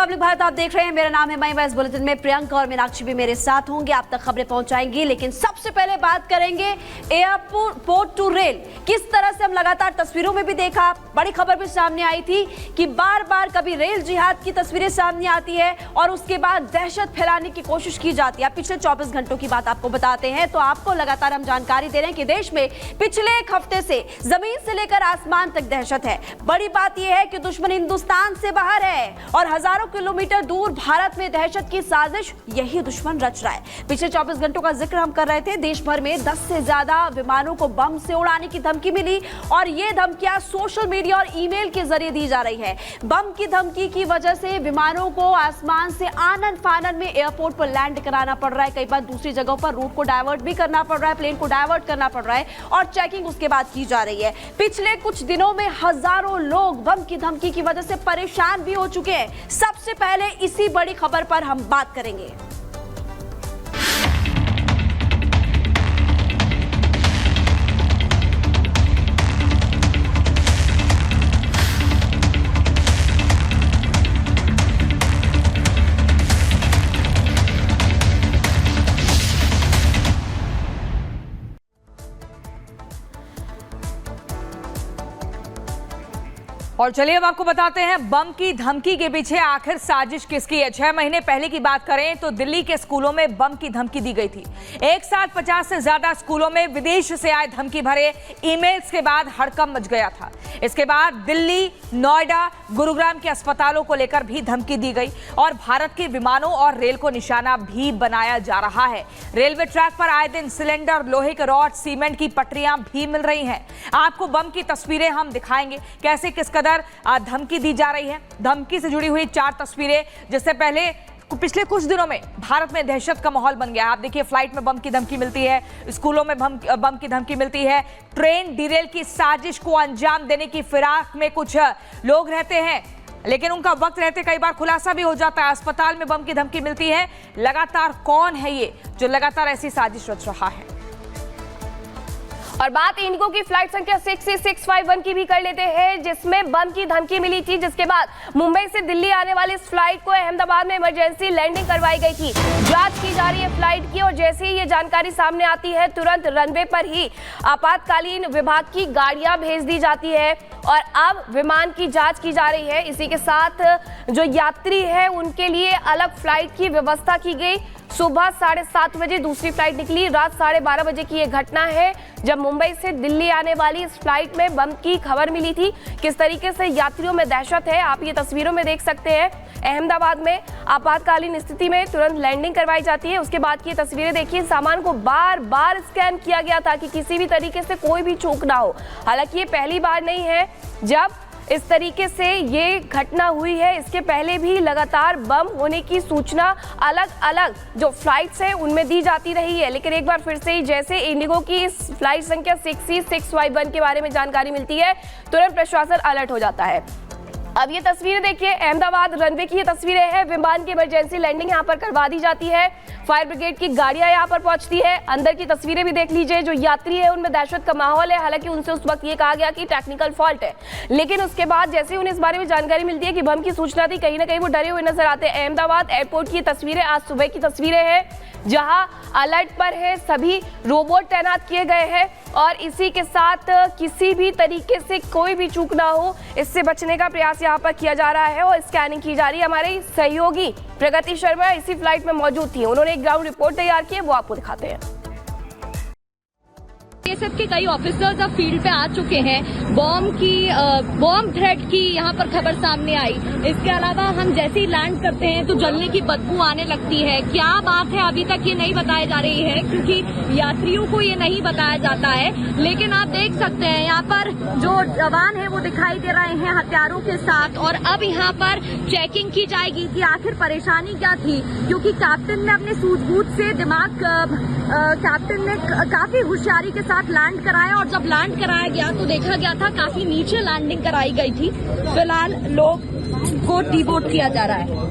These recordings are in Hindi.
रिपब्लिक भारत आप देख रहे हैं। मेरा नाम है मई। इस बुलेटिन में प्रियंका और मीनाक्षी भी मेरे साथ होंगे, आप तक खबरें पहुंचाएंगी। लेकिन सबसे पहले बात करेंगे एयरपोर्ट टू रेल। किस तरह से हम लगातार तस्वीरों में भी देखा, बड़ी खबर भी सामने आई थी कि बार बार कभी रेल जिहाद की तस्वीरें सामने आती है और उसके बाद दहशत फैलाने की कोशिश की जाती है। पिछले 24 घंटों की बात आपको बताते हैं तो आपको लगातार हम जानकारी दे रहे हैं कि देश में पिछले एक हफ्ते से जमीन से लेकर आसमान तक दहशत है। बड़ी बात यह है कि दुश्मन हिंदुस्तान से बाहर है और हजारों किलोमीटर दूर भारत में दहशत की साजिश यही दुश्मन रच रहा है। पिछले 24 घंटों का जिक्र हम कर रहे थे। देश भर में 10 से ज्यादा विमानों को बम से उड़ाने की धमकी मिली और ये धमकियां सोशल मीडिया और ईमेल के जरिए दी जा रही है। बम की धमकी की वजह से विमानों को आसमान से आनन फानन में एयरपोर्ट पर लैंड कराना पड़ रहा है। कई बार दूसरी जगहों पर रूट को डायवर्ट भी करना पड़ रहा है, प्लेन को डायवर्ट करना पड़ रहा है और चेकिंग उसके बाद की जा रही है। पिछले कुछ दिनों में हजारों लोग बम की धमकी की वजह से परेशान भी हो चुके हैं। सबसे पहले इसी बड़ी खबर पर हम बात करेंगे। और चलिए अब आपको बताते हैं बम की धमकी के पीछे आखिर साजिश किसकी है। 6 महीने पहले की बात करें तो दिल्ली के स्कूलों में बम की धमकी दी गई थी। एक साथ 50 से ज्यादा स्कूलों में विदेश से आए धमकी भरे ईमेल्स के बाद हड़कंप मच गया था। इसके बाद दिल्ली, नोएडा, गुरुग्राम के अस्पतालों को लेकर भी धमकी दी गई और भारत के विमानों और रेल को निशाना भी बनाया जा रहा है। रेलवे ट्रैक पर आए दिन सिलेंडर, लोहे के रॉड, सीमेंट की पटरियां भी मिल रही हैं। आपको बम की तस्वीरें हम दिखाएंगे, कैसे किस कदर धमकी दी जा रही है। धमकी से जुड़ी हुई 4 तस्वीरें, जिससे पहले पिछले कुछ दिनों में भारत में दहशत का माहौल बन गया। आप देखिए, फ्लाइट में बम की धमकी मिलती है, स्कूलों में बम की धमकी मिलती है, ट्रेन डिरेल की साजिश को अंजाम देने की फिराक में कुछ लोग रहते हैं, लेकिन उनका वक्त रहते कई बार खुलासा भी हो जाता है। अस्पताल में बम की धमकी मिलती है। लगातार कौन है ये जो लगातार ऐसी साजिश रच रहा है? और बात इंडिगो की फ्लाइट संख्या 66651 की भी कर लेते हैं, जिसमें बम की धमकी मिली थी, जिसके बाद मुंबई से दिल्ली आने वाली इस फ्लाइट को अहमदाबाद में इमरजेंसी लैंडिंग करवाई गई थी। जांच की जा रही है फ्लाइट की और जैसे ही ये जानकारी सामने आती है तुरंत रनवे पर ही आपातकालीन विभाग की गाड़ियां भेज दी जाती है और अब विमान की जांच की जा रही है। इसी के साथ जो यात्री है उनके लिए अलग फ्लाइट की व्यवस्था की गई। सुबह 7:30 बजे दूसरी फ्लाइट निकली। रात 12:30 बजे की ये घटना है जब मुंबई से दिल्ली आने वाली इस फ्लाइट में बम की खबर मिली थी। किस तरीके से यात्रियों में दहशत है आप ये तस्वीरों में देख सकते हैं। अहमदाबाद में आपातकालीन स्थिति में तुरंत लैंडिंग करवाई जाती है। उसके बाद की ये तस्वीरें देखिए, सामान को बार बार स्कैन किया गया था कि किसी भी तरीके से कोई भी चूक ना हो। हालांकि ये पहली बार नहीं है जब इस तरीके से ये घटना हुई है। इसके पहले भी लगातार बम होने की सूचना अलग अलग जो फ्लाइट्स हैं उनमें दी जाती रही है, लेकिन एक बार फिर से जैसे इंडिगो की इस फ्लाइट संख्या 66651 के बारे में जानकारी मिलती है तुरंत प्रशासन अलर्ट हो जाता है। अब ये तस्वीरें देखिए, अहमदाबाद रनवे की ये तस्वीरें हैं। विमान की इमरजेंसी लैंडिंग यहाँ पर करवा दी जाती है। फायर ब्रिगेड की गाड़ियां यहाँ पर पहुंचती है। अंदर की तस्वीरें भी देख लीजिए। जो यात्री है उनमें दहशत का माहौल है। हालांकि उनसे उस वक्त ये कहा गया कि टेक्निकल फॉल्ट है, लेकिन उसके बाद जैसे उन्हें इस बारे में जानकारी मिलती है कि बम की सूचना थी, कहीं ना कहीं वो डरे हुए नजर आते हैं। अहमदाबाद एयरपोर्ट की तस्वीरें आज सुबह की तस्वीरें हैं, जहां अलर्ट पर है, सभी रोबोट तैनात किए गए हैं और इसी के साथ किसी भी तरीके से कोई भी चूक ना हो इससे बचने का प्रयास यहाँ पर किया जा रहा है और स्कैनिंग की जा रही है। हमारे सहयोगी प्रगति शर्मा इसी फ्लाइट में मौजूद थी, उन्होंने एक ग्राउंड रिपोर्ट तैयार की है, वो आपको दिखाते हैं। बीएसएफ के कई ऑफिसर्स अब फील्ड पे आ चुके हैं। बॉम्ब थ्रेट की यहाँ पर खबर सामने आई। इसके अलावा हम जैसे ही लैंड करते हैं तो जलने की बदबू आने लगती है। क्या बात है अभी तक ये नहीं बताई जा रही है, क्योंकि यात्रियों को ये नहीं बताया जाता है। लेकिन आप देख सकते हैं यहाँ पर जो जवान है वो दिखाई दे रहे हैं हथियारों के साथ और अब यहाँ पर चेकिंग की जाएगी कि आखिर परेशानी क्या थी, क्योंकि कैप्टन ने अपने सूझबूझ से कैप्टन ने काफी होशियारी के साथ लैंड कराया और जब लैंड कराया गया तो देखा गया था काफी नीचे लैंडिंग कराई गई थी। फिलहाल लोग को डिबोर्ट किया जा रहा है।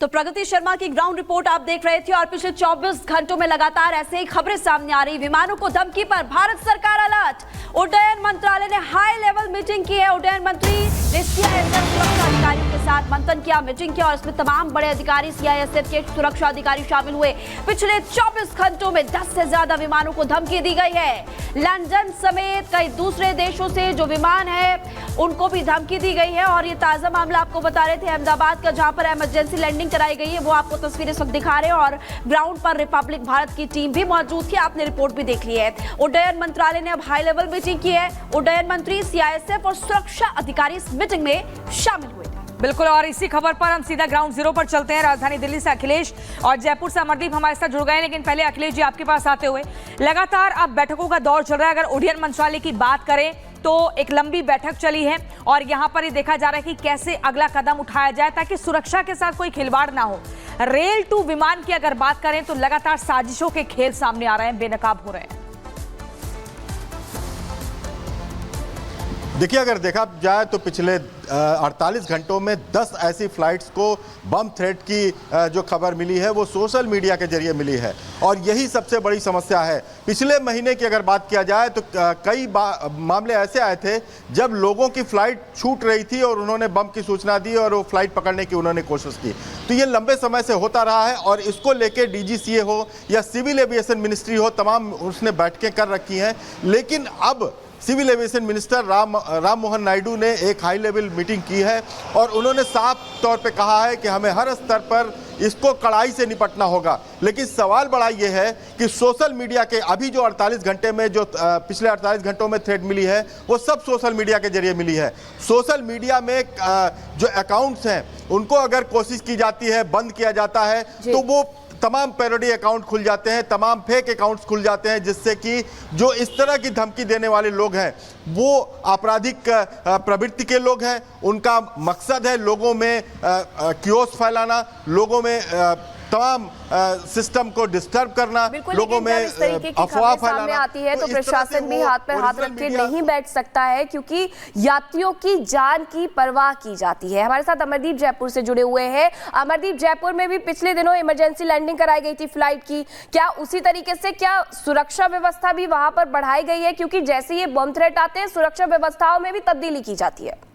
तो प्रगति शर्मा की ग्राउंड रिपोर्ट आप देख रहे थे और पिछले 24 घंटों में लगातार ऐसे ही खबरें सामने आ रही। विमानों को धमकी पर भारत सरकार अलर्ट। उड्डयन मंत्रालय ने हाई लेवल मीटिंग की है। उड्डयन मंत्री ने सीआईएसएफ सुरक्षा अधिकारियों के साथ मंथन किया, मीटिंग किया और इसमें तमाम बड़े अधिकारी सीआईएसएफ के सुरक्षा अधिकारी शामिल हुए। पिछले 24 घंटों में 10 से ज्यादा विमानों को धमकी दी गई है। लंदन समेत कई दूसरे देशों से जो विमान है उनको भी धमकी दी गई है। और ये ताजा मामला आपको बता रहे थे अहमदाबाद का, जहां पर इमरजेंसी लैंडिंग कराई गई है। वो आपको तस्वीरें इस वक्त दिखा रहे हैं और ग्राउंड पर रिपब्लिक भारत की टीम भी मौजूद थी। आपने रिपोर्ट भी देख ली है। उड्डयन मंत्रालय ने अब हाई लेवल मीटिंग की है। उड्डयन मंत्री, सीआईएसएफ और सुरक्षा अधिकारी इस मीटिंग में शामिल हुए थे। बिल्कुल, और इसी खबर पर हम सीधा ग्राउंड जीरो पर चलते हैं। राजधानी दिल्ली से अखिलेश और जयपुर से अमरदीप हमारे साथ जुड़ गए हैं। लेकिन पहले अखिलेश जी, आपके पास आते हुए, लगातार अब बैठकों का दौर चल रहा है। अगर उड्डयन मंत्रालय की बात करें तो एक लंबी बैठक चली है और यहां पर ये देखा जा रहा है कि कैसे अगला कदम उठाया जाए ताकि सुरक्षा के साथ कोई खिलवाड़ ना हो। रेल टू विमान की अगर बात करें तो लगातार साजिशों के खेल सामने आ रहे हैं, बेनकाब हो रहे हैं। देखिए, अगर देखा जाए तो पिछले 48 घंटों में 10 ऐसी फ्लाइट्स को बम थ्रेट की जो खबर मिली है वो सोशल मीडिया के जरिए मिली है और यही सबसे बड़ी समस्या है। पिछले महीने की अगर बात किया जाए तो कई मामले ऐसे आए थे जब लोगों की फ्लाइट छूट रही थी और उन्होंने बम की सूचना दी और वो फ्लाइट पकड़ने की उन्होंने कोशिश की। तो ये लंबे समय से होता रहा है और इसको लेके डीजीसीए हो या सिविल एविएशन मिनिस्ट्री हो, तमाम उसने बैठकें कर रखी हैं। लेकिन अब civil aviation minister Ram Mohan Naidu ने एक हाई लेवल मीटिंग की है और उन्होंने साफ तौर पे कहा है कि हमें हर स्तर पर इसको कड़ाई से निपटना होगा। लेकिन सवाल बड़ा ये है कि सोशल मीडिया के अभी जो 48 घंटे में जो पिछले 48 घंटों में थ्रेड मिली है वो सब सोशल मीडिया के जरिए मिली है। सोशल मीडिया में जो अकाउंट्स हैं उनको अगर कोशिश की जाती है, बंद किया जाता है तो वो तमाम पैरोडी अकाउंट खुल जाते हैं, तमाम फेक अकाउंट्स खुल जाते हैं, जिससे कि जो इस तरह की धमकी देने वाले लोग हैं वो आपराधिक प्रवृत्ति के लोग हैं। उनका मकसद है लोगों में क्योस फैलाना, लोगों में तमाम सिस्टम को डिस्टर्ब करना, लोगों में अफवाह फैलाना। आती है तो प्रशासन भी हाथ पर हाथ रख के नहीं बैठ सकता है क्योंकि यात्रियों की जान की परवाह की जाती है। हमारे साथ अमरदीप जयपुर से जुड़े हुए हैं। अमरदीप, जयपुर में भी पिछले दिनों इमरजेंसी लैंडिंग कराई गई थी फ्लाइट की, क्या उसी तरीके से क्या सुरक्षा व्यवस्था भी वहां पर बढ़ाई गई है? क्योंकि जैसे ये बम थ्रेट आते हैं सुरक्षा व्यवस्थाओं में भी तब्दीली की जाती है।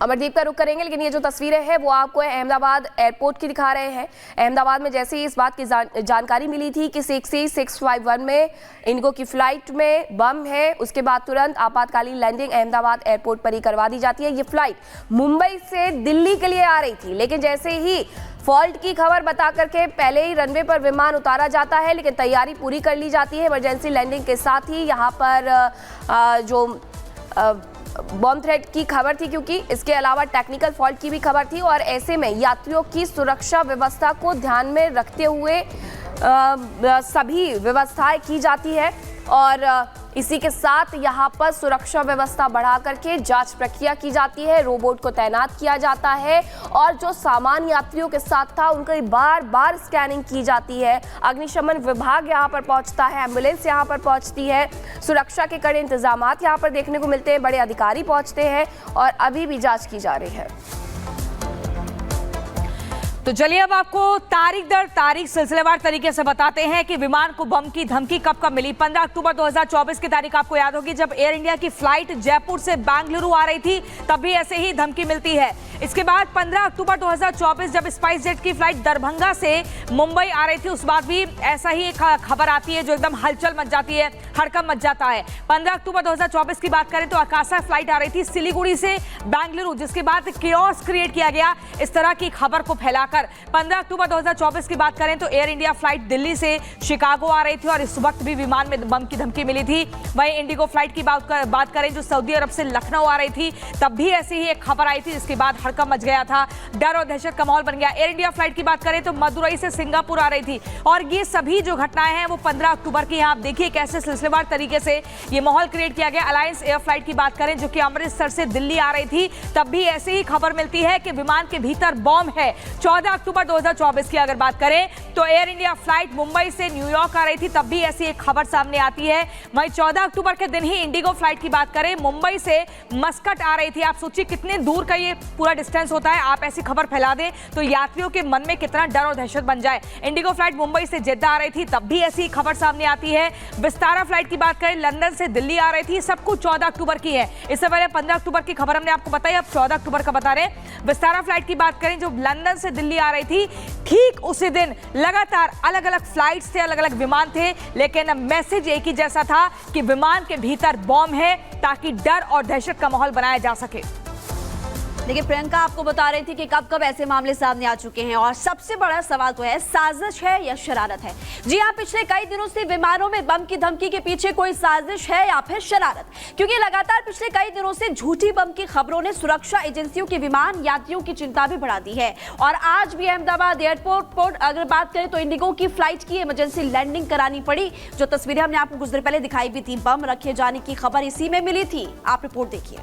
अमरदीप का रुख करेंगे, लेकिन ये जो तस्वीरें हैं वो आपको अहमदाबाद एयरपोर्ट की दिखा रहे हैं। अहमदाबाद में जैसे ही इस बात की जानकारी मिली थी कि 64651 में इंडिगो की फ्लाइट में बम है, उसके बाद तुरंत आपातकालीन लैंडिंग अहमदाबाद एयरपोर्ट पर ही करवा दी जाती है। ये फ्लाइट मुंबई से दिल्ली के लिए आ रही थी, लेकिन जैसे ही फॉल्ट की खबर बता करके पहले ही रनवे पर विमान उतारा जाता है, लेकिन तैयारी पूरी कर ली जाती है इमरजेंसी लैंडिंग के साथ ही। यहाँ पर जो बॉम्ब थ्रेट की खबर थी, क्योंकि इसके अलावा टेक्निकल फॉल्ट की भी खबर थी और ऐसे में यात्रियों की सुरक्षा व्यवस्था को ध्यान में रखते हुए सभी व्यवस्थाएं की जाती है और इसी के साथ यहाँ पर सुरक्षा व्यवस्था बढ़ा करके जांच प्रक्रिया की जाती है, रोबोट को तैनात किया जाता है और जो सामान्य यात्रियों के साथ था उनकी बार बार स्कैनिंग की जाती है। अग्निशमन विभाग यहाँ पर पहुँचता है, एम्बुलेंस यहाँ पर पहुँचती है, सुरक्षा के कड़े इंतजाम यहाँ पर देखने को मिलते हैं, बड़े अधिकारी पहुँचते हैं और अभी भी जाँच की जा रही है। तो चलिए अब आपको तारीख दर तारीख सिलसिलेवार तरीके से बताते हैं कि विमान को बम की धमकी कब कब मिली। 15 अक्टूबर 2024 की तारीख आपको याद होगी, जब एयर इंडिया की फ्लाइट जयपुर से बेंगलुरु आ रही थी तब भी ऐसे ही धमकी मिलती है। इसके बाद 15 अक्टूबर 2024 जब स्पाइस जेट की फ्लाइट दरभंगा से मुंबई आ रही थी, उस बाद भी ऐसा ही एक खबर आती है जो एकदम हलचल मच जाती है, हड़कंप मच जाता है। 15 अक्टूबर 2024 की बात करें तो आकाशा फ्लाइट आ रही थी सिलीगुड़ी से बेंगलुरु, जिसके बाद कियोस्क क्रिएट किया गया इस तरह की खबर को फैलाकर। 15 अक्टूबर 2024 की बात करें तो एयर इंडिया फ्लाइट दिल्ली से शिकागो आ रही थी और इस वक्त भी विमान में बम की धमकी मिली थी। वहीं इंडिगो फ्लाइट की बात करें जो सऊदी अरब से लखनऊ आ रही थी, तब भी ऐसी ही एक खबर आई थी, जिसके बाद हड़कंप मच गया था, डर और दहशत का माहौल बन गया। एयर इंडिया फ्लाइट की बात करें तो मदुरई से सिंगापुर आ रही थी और ये सभी जो घटनाएं हैं वो 15 अक्टूबर की हैं। आप देखिए कैसे सिलसिलेवार तरीके से ये माहौल क्रिएट किया गया। अलायंस एयर फ्लाइट की बात करें जो कि अमृतसर से दिल्ली आ रही थी, तब भी ऐसी ही खबर मिलती है कि विमान के भीतर बॉम्ब है। 14 14 अक्टूबर 2024 की अगर बात करें तो एयर इंडिया फ्लाइट मुंबई से न्यूयॉर्क आ रही थी, तब भी ऐसी एक खबर सामने आती है। वहीं 14 अक्टूबर के दिन ही इंडिगो फ्लाइट की बात करें, मुंबई से मस्कट आ रही थी। आप सोचिए कितने दूर का ये पूरा डिस्टेंस होता है, आप ऐसी खबर फैला दें तो यात्रियों के मन में कितना डर और दहशत बन जाए। इंडिगो फ्लाइट मुंबई से जेद्दा आ रही थी, तब भी ऐसी खबर सामने आती है। विस्तारा फ्लाइट की बात करें, लंदन से दिल्ली आ रही थी, सब कुछ 14 अक्टूबर की है। इससे पहले 15 अक्टूबर की खबर हमने आपको बताई, अब 14 अक्टूबर का बता रहे हैं। विस्तारा फ्लाइट की बात करें जो लंदन से दिल्ली आ रही थी, ठीक उसी दिन लगातार अलग अलग फ्लाइट्स थे, अलग अलग विमान थे, लेकिन मैसेज एक ही जैसा था कि विमान के भीतर बॉम्ब है ताकि डर और दहशत का माहौल बनाया जा सके। देखिए प्रियंका आपको बता रही थी कि कब कब ऐसे मामले सामने आ चुके हैं और सबसे बड़ा सवाल तो है साजिश है या शरारत है। जी हाँ, पिछले कई दिनों से विमानों में बम की धमकी के पीछे कोई साजिश है या फिर शरारत, क्योंकि लगातार पिछले कई दिनों से झूठी बम की खबरों ने सुरक्षा एजेंसियों के विमान यात्रियों की चिंता भी बढ़ा दी है। और आज भी अहमदाबाद एयरपोर्ट अगर बात करें तो इंडिगो की फ्लाइट की इमरजेंसी लैंडिंग करानी पड़ी। जो तस्वीरें हमने आपको कुछ देर पहले दिखाई भी थी, बम रखे जाने की खबर इसी में मिली थी। आप रिपोर्ट देखिए।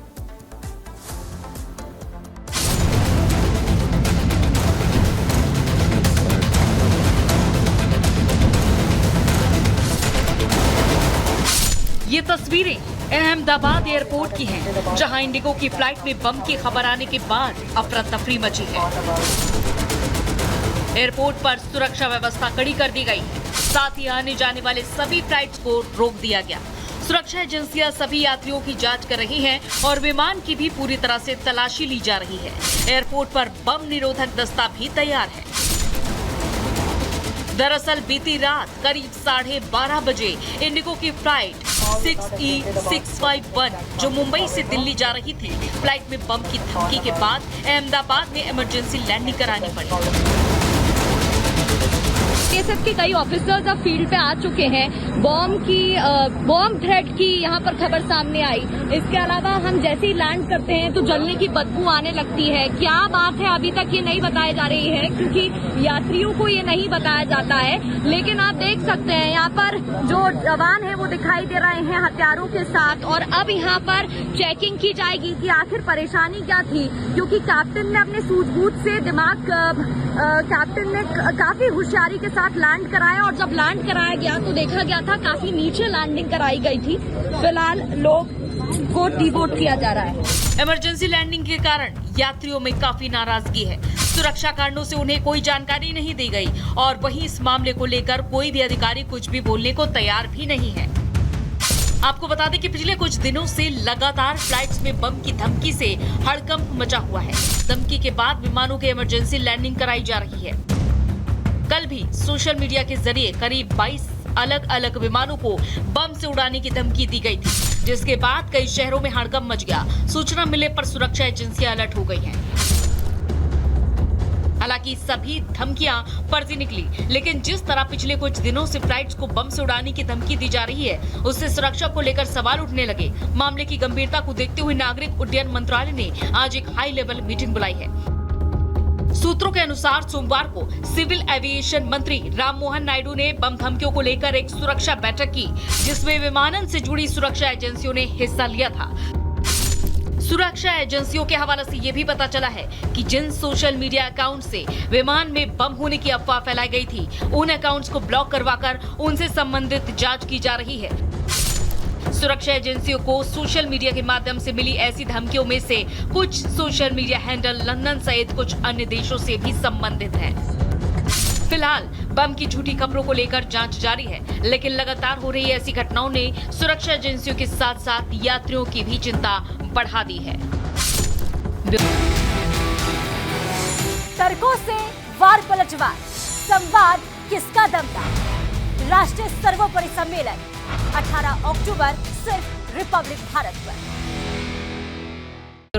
ये तस्वीरें अहमदाबाद एयरपोर्ट की हैं, जहां इंडिगो की फ्लाइट में बम की खबर आने के बाद अफरा तफरी मची है। एयरपोर्ट पर सुरक्षा व्यवस्था कड़ी कर दी गई है, साथ ही आने जाने वाले सभी फ्लाइट्स को रोक दिया गया। सुरक्षा एजेंसियां सभी यात्रियों की जांच कर रही हैं और विमान की भी पूरी तरह से तलाशी ली जा रही है। एयरपोर्ट पर बम निरोधक दस्ता भी तैयार है। दरअसल बीती रात करीब 12:30 बजे इंडिगो की फ्लाइट 6E651 जो मुंबई से दिल्ली जा रही थी, फ्लाइट में बम की धमकी के बाद अहमदाबाद में इमरजेंसी लैंडिंग करानी पड़ी। बीएसएफ के कई ऑफिसर्स अब फील्ड पे आ चुके हैं। बॉम्ब थ्रेट की यहाँ पर खबर सामने आई। इसके अलावा हम जैसे ही लैंड करते हैं तो जलने की बदबू आने लगती है। क्या बात है अभी तक ये नहीं बताई जा रही है, क्योंकि यात्रियों को ये नहीं बताया जाता है। लेकिन आप देख सकते हैं यहाँ पर जो जवान है वो दिखाई दे रहे हैं हथियारों के साथ, और अब यहाँ पर चेकिंग की जाएगी कि आखिर परेशानी क्या थी, क्योंकि कैप्टन ने अपने सूझबूझ से कैप्टन ने काफी होशियारी के साथ लैंड कराया, और जब लैंड कराया गया तो देखा गया था काफी नीचे लैंडिंग कराई गई थी। फिलहाल लोग को डिबोर्ड किया जा रहा है। इमरजेंसी लैंडिंग के कारण यात्रियों में काफी नाराजगी है। सुरक्षा कारणों से उन्हें कोई जानकारी नहीं दी गई और वहीं इस मामले को लेकर कोई भी अधिकारी कुछ भी बोलने को तैयार भी नहीं है। आपको बता दें कि पिछले कुछ दिनों से लगातार फ्लाइट्स में बम की धमकी से हड़कंप मचा हुआ है। धमकी के बाद विमानों के इमरजेंसी लैंडिंग कराई जा रही है। कल भी सोशल मीडिया के जरिए करीब 22 अलग अलग विमानों को बम से उड़ाने की धमकी दी गई थी, जिसके बाद कई शहरों में हड़कंप मच गया। सूचना मिलने पर सुरक्षा एजेंसियां अलर्ट हो गई हैं। हालांकि सभी धमकियां फर्जी निकली, लेकिन जिस तरह पिछले कुछ दिनों से फ्लाइट्स को बम से उड़ाने की धमकी दी जा रही है, उससे सुरक्षा को लेकर सवाल उठने लगे। मामले की गंभीरता को देखते हुए नागरिक उड्डयन मंत्रालय ने आज एक हाई लेवल मीटिंग बुलाई है। सूत्रों के अनुसार सोमवार को सिविल एविएशन मंत्री राममोहन नायडू ने बम धमकियों को लेकर एक सुरक्षा बैठक की, जिसमें विमानन से जुड़ी सुरक्षा एजेंसियों ने हिस्सा लिया था। सुरक्षा एजेंसियों के हवाले से यह भी पता चला है कि जिन सोशल मीडिया अकाउंट से विमान में बम होने की अफवाह फैलाई गई थी, उन अकाउंट्स को ब्लॉक करवाकर उनसे संबंधित जांच की जा रही है। सुरक्षा एजेंसियों को सोशल मीडिया के माध्यम से मिली ऐसी धमकियों में से कुछ सोशल मीडिया हैंडल लंदन सहित कुछ अन्य देशों से भी संबंधित हैं। फिलहाल बम की झूठी खबरों को लेकर जांच जारी है, लेकिन लगातार हो रही ऐसी घटनाओं ने सुरक्षा एजेंसियों के साथ साथ यात्रियों की भी चिंता बढ़ा दी है। तर्कों से वार पलटवार, संवाद किसका दमदार। राष्ट्रीय सर्वोपरि सम्मेलन 18 अक्टूबर सिर्फ रिपब्लिक भारत पर।